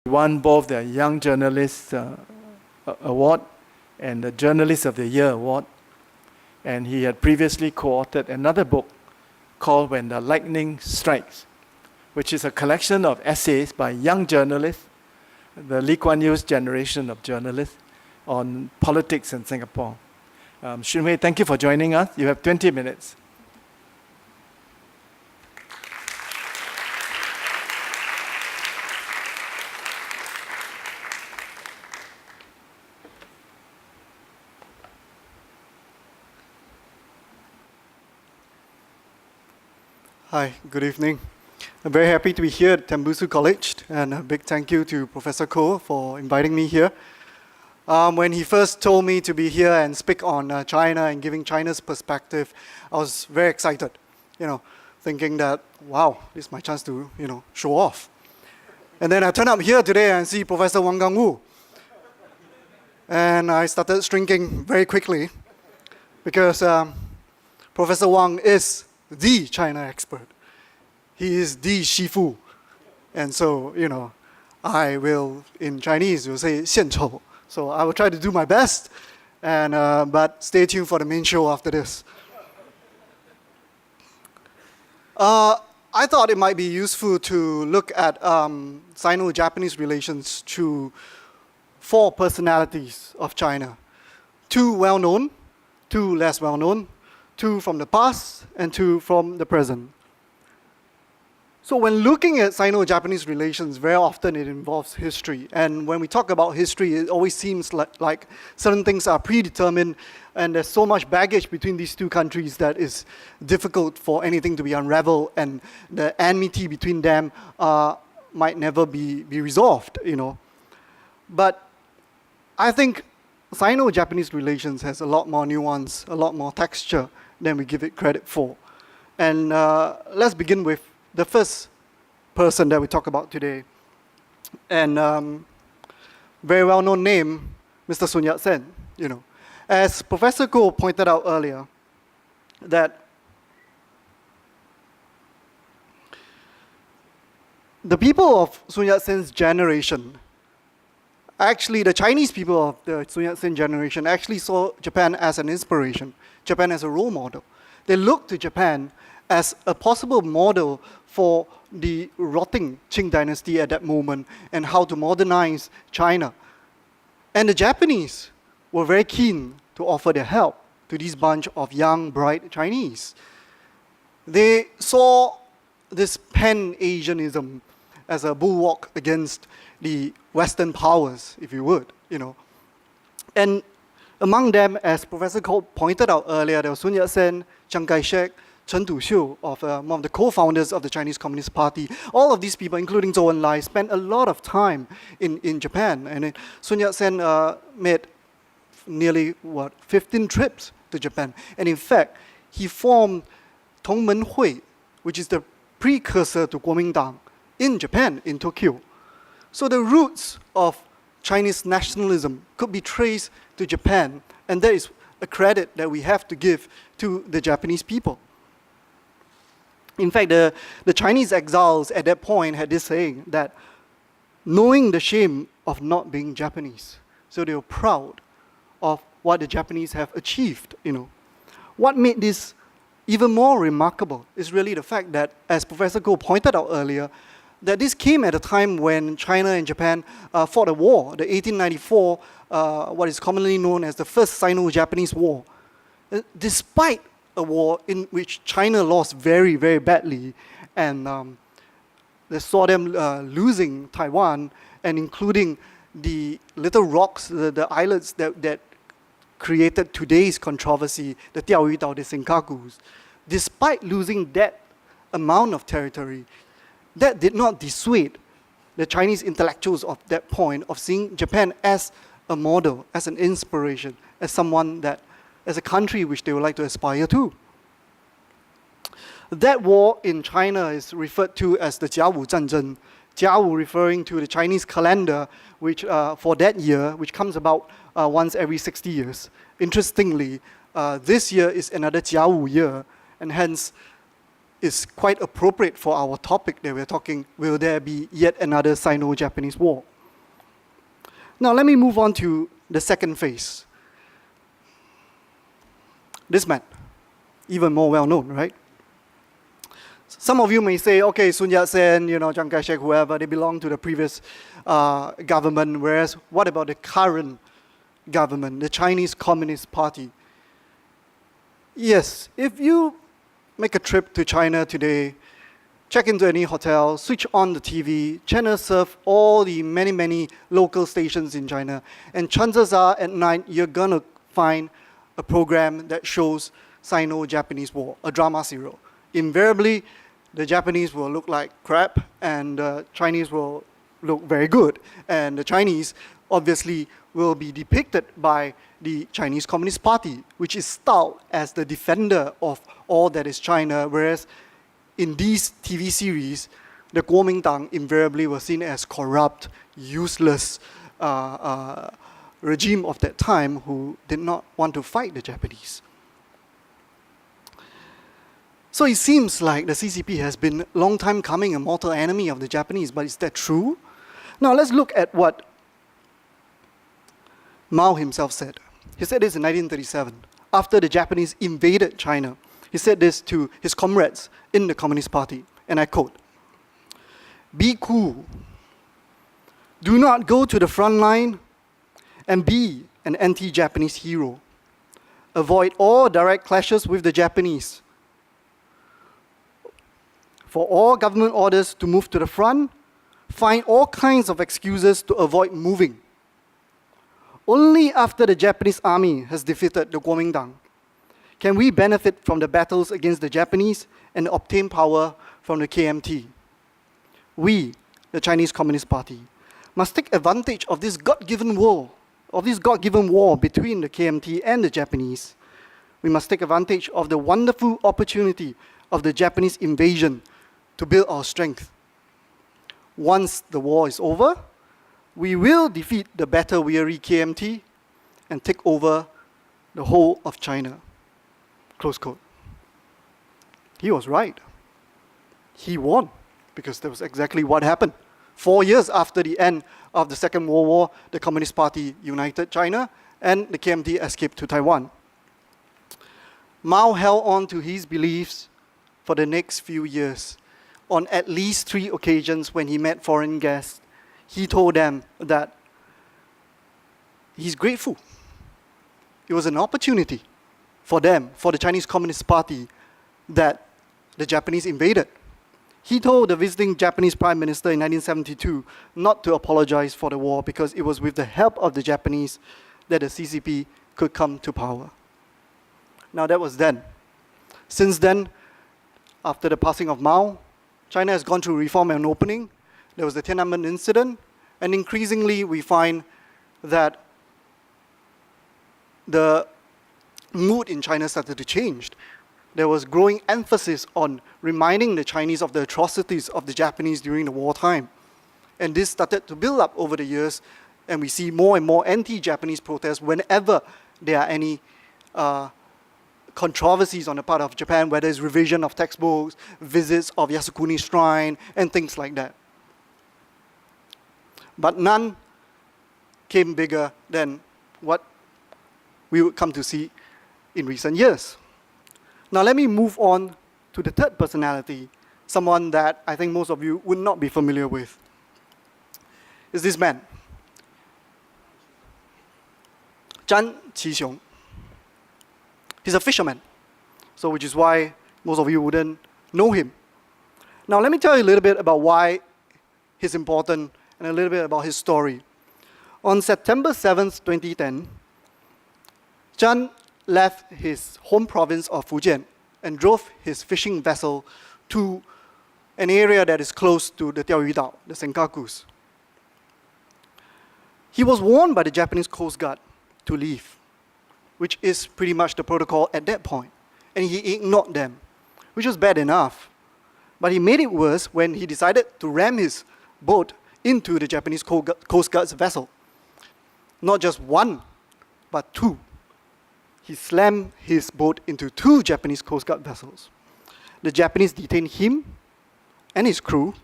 won both the Young Journalist Award and the Journalist of the Year Award. And he had previously co-authored another book called When the Lightning Strikes, which is a collection of essays by young journalists, the Lee Kuan Yew's generation of journalists, on politics in Singapore. Shing Huei, thank you for joining us. You have 20 minutes. Hi, good evening. I'm very happy to be here at Tembusu College, and a big thank you to Professor Koh for inviting me here. When he first told me to be here and speak on China and giving China's perspective, I was very excited, thinking that, wow, this is my chance to, show off. And then I turn up here today and see Professor Wang Gungwu. And I started shrinking very quickly because Professor Wang is the China expert. He is the Shifu. And so, I will, in Chinese, you'll say 献丑. So I will try to do my best, but stay tuned for the main show after this. I thought it might be useful to look at Sino-Japanese relations through 4 personalities of China. 2 well-known, 2 less well-known, 2 from the past, and 2 from the present. So when looking at Sino-Japanese relations, very often it involves history. And when we talk about history, it always seems like certain things are predetermined, and there's so much baggage between these 2 countries that it's difficult for anything to be unraveled, and the enmity between them might never be resolved, But I think Sino-Japanese relations has a lot more nuance, a lot more texture than we give it credit for. And let's begin with the first person that we talk about today. And very well-known name, Mr. Sun Yat-sen, As Professor Koh pointed out earlier, that the people of Sun Yat-sen's generation, actually the Chinese people of the Sun Yat-sen generation actually saw Japan as an inspiration, Japan as a role model. They looked to Japan as a possible model for the rotting Qing dynasty at that moment and how to modernize China. And the Japanese were very keen to offer their help to this bunch of young, bright Chinese. They saw this pan-Asianism as a bulwark against the Western powers, if you would, And among them, as Professor Koh pointed out earlier, there was Sun Yat-sen, Chiang Kai-shek, Chen Tu-xiu, one of the co-founders of the Chinese Communist Party. All of these people, including Zhou Enlai, spent a lot of time in Japan. And Sun Yat-sen made nearly, 15 trips to Japan. And in fact, he formed Tongmen Hui, which is the precursor to Kuomintang, in Japan, in Tokyo. So the roots of Chinese nationalism could be traced to Japan, and that is a credit that we have to give to the Japanese people. In fact, the Chinese exiles at that point had this saying that knowing the shame of not being Japanese, so they were proud of what the Japanese have achieved, What made this even more remarkable is really the fact that, as Professor Koh pointed out earlier, that this came at a time when China and Japan fought a war, the 1894, what is commonly known as the First Sino-Japanese War. Despite a war in which China lost very, very badly, and they saw them losing Taiwan, and including the little rocks, the islets that created today's controversy, the Diaoyudao, the Senkakus. Despite losing that amount of territory, that did not dissuade the Chinese intellectuals of that point of seeing Japan as a model, as an inspiration, as someone that, as a country which they would like to aspire to. That war in China is referred to as the Jiawu Zhanzhen. Jiawu referring to the Chinese calendar, which for that year, which comes about once every 60 years. Interestingly, this year is another Jiawu year, and hence is quite appropriate for our topic that we're talking, will there be yet another Sino-Japanese war? Now let me move on to the second phase. This man, even more well-known, right? Some of you may say, okay, Sun Yat-sen, Chiang Kai-shek, whoever, they belong to the previous government, whereas what about the current government, the Chinese Communist Party? Yes, if you make a trip to China today, check into any hotel, switch on the TV, channel surf all the many, many local stations in China, and chances are at night you're gonna find a program that shows Sino-Japanese War, a drama serial. Invariably, the Japanese will look like crap and the Chinese will look very good. And the Chinese obviously will be depicted by the Chinese Communist Party, which is styled as the defender of all that is China, whereas in these TV series, the Kuomintang invariably was seen as corrupt, useless regime of that time who did not want to fight the Japanese. So it seems like the CCP has been a long time coming a mortal enemy of the Japanese, but is that true? Now let's look at what Mao himself said. He said this in 1937, after the Japanese invaded China. He said this to his comrades in the Communist Party, and I quote, "Be cool. Do not go to the front line and be an anti-Japanese hero. Avoid all direct clashes with the Japanese. For all government orders to move to the front, find all kinds of excuses to avoid moving. Only after the Japanese army has defeated the Kuomintang can we benefit from the battles against the Japanese and obtain power from the KMT. We, the Chinese Communist Party, must take advantage of this God-given war, between the KMT and the Japanese. We must take advantage of the wonderful opportunity of the Japanese invasion to build our strength. Once the war is over, we will defeat the battle-weary KMT and take over the whole of China." Close quote. He was right. He won, because that was exactly what happened. 4 years after the end of the Second World War, the Communist Party united China and the KMT escaped to Taiwan. Mao held on to his beliefs for the next few years. On at least 3 occasions when he met foreign guests, he told them that he's grateful. It was an opportunity for them, for the Chinese Communist Party, that the Japanese invaded. He told the visiting Japanese Prime Minister in 1972 not to apologize for the war because it was with the help of the Japanese that the CCP could come to power. Now that was then. Since then, after the passing of Mao, China has gone through reform and opening. There was the Tiananmen incident, and increasingly we find that the mood in China started to change. There was growing emphasis on reminding the Chinese of the atrocities of the Japanese during the wartime. And this started to build up over the years, and we see more and more anti-Japanese protests whenever there are any controversies on the part of Japan, whether it's revision of textbooks, visits of Yasukuni Shrine, and things like that. But none came bigger than what we would come to see in recent years. Now let me move on to the third personality, someone that I think most of you would not be familiar with. Is this man, Zhan Qixiong. He's a fisherman, so which is why most of you wouldn't know him. Now let me tell you a little bit about why he's important and a little bit about his story. On September 7th, 2010, Zhan left his home province of Fujian and drove his fishing vessel to an area that is close to the Diaoyu Dao, the Senkakus. He was warned by the Japanese Coast Guard to leave, which is pretty much the protocol at that point, and he ignored them, which was bad enough. But he made it worse when he decided to ram his boat into the Japanese Coast Guard's vessel. Not just one, but 2. He slammed his boat into 2 Japanese Coast Guard vessels. the Japanese detained him and his crew,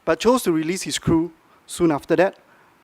but chose to release his crew soon after that.